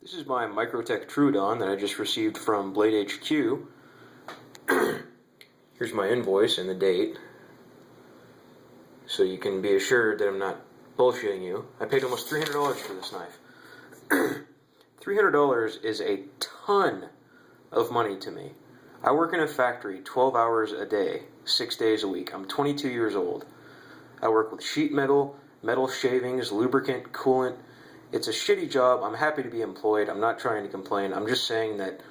This is my Microtech Trudon that I just received from bladehq. Here's my invoice and the date, so you can be assured that I'm not bullshitting you. I paid almost $300 for this knife. $300 is a ton of money to me. I work in a factory 12 hours a day, 6 days a week. I'm 22 years old. I work with sheet metal, metal shavings, lubricant, coolant. It's a shitty job. I'm happy to be employed. I'm not trying to complain. I'm just saying that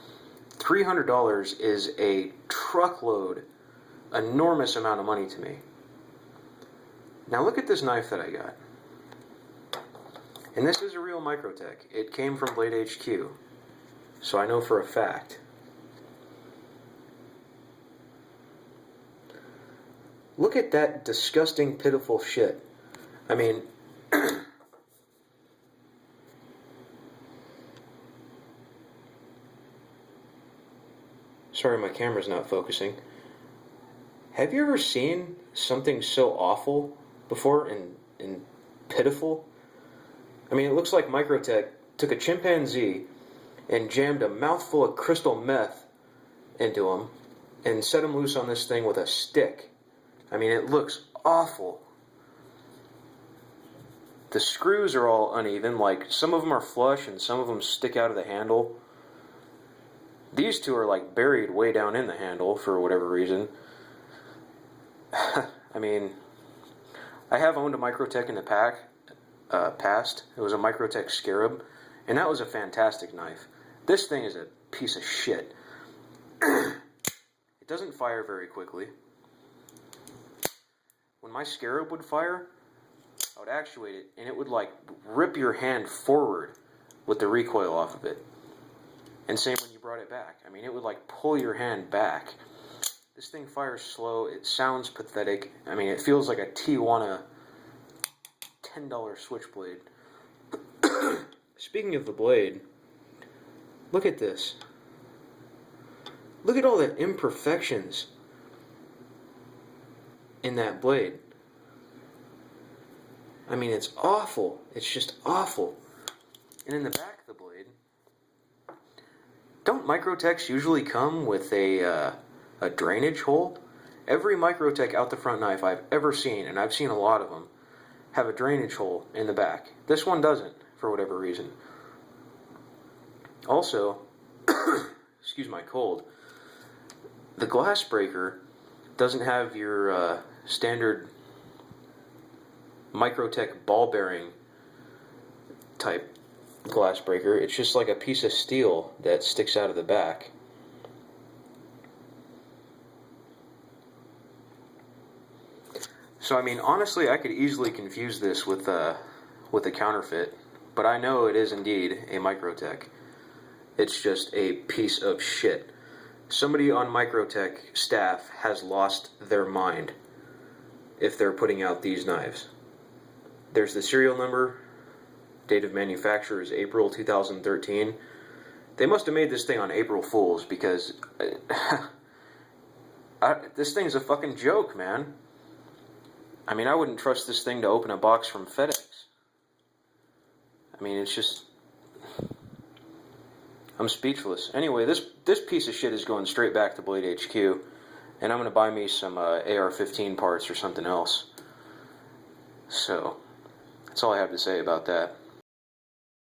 $300 is a truckload, enormous amount of money to me. Now look at this knife that I got. And this is a real Microtech. It came from bladehq, so I know for a fact. Look at that disgusting, pitiful shit. I mean, sorry my camera's not focusing. Have you ever seen something so awful before and pitiful? I mean, it looks like Microtech took a chimpanzee and jammed a mouthful of crystal meth into him and set him loose on this thing with a stick. I mean, it looks awful. The screws are all uneven, like some of them are flush and some of them stick out of the handle. These two are like buried way down in the handle for whatever reason. I mean, I have owned a Microtech in the past. It was a Microtech Scarab, and that was a fantastic knife. This thing is a piece of shit. It doesn't fire very quickly. When my Scarab would fire, I would actuate it, and it would like rip your hand forward with the recoil off of it. And same when you brought it back. I mean, it would like pull your hand back. This thing fires slow. It sounds pathetic. I mean, it feels like a Tijuana $10 switchblade. Speaking of the blade, look at this. Look at all the imperfections in that blade. I mean, it's awful. It's just awful. And in the back of the blade, don't Microtechs usually come with a drainage hole? Every Microtech out the front knife I've ever seen, and I've seen a lot of them, have a drainage hole in the back. This one doesn't, for whatever reason. Also, excuse my cold, the glass breaker doesn't have your standard Microtech ball bearing type glass breaker. It's just like a piece of steel that sticks out of the back. So I mean, honestly, I could easily confuse this with a counterfeit, but I know it is indeed a Microtech. It's just a piece of shit. Somebody on Microtech staff has lost their mind if they're putting out these knives. There's the serial number. Date of manufacture is April 2013. They must have made this thing on April Fools, because this thing's a fucking joke, man. I mean, I wouldn't trust this thing to open a box from FedEx. I mean, it's just... I'm speechless. Anyway, this piece of shit is going straight back to bladehq, and I'm going to buy me some AR-15 parts or something else. So, that's all I have to say about that.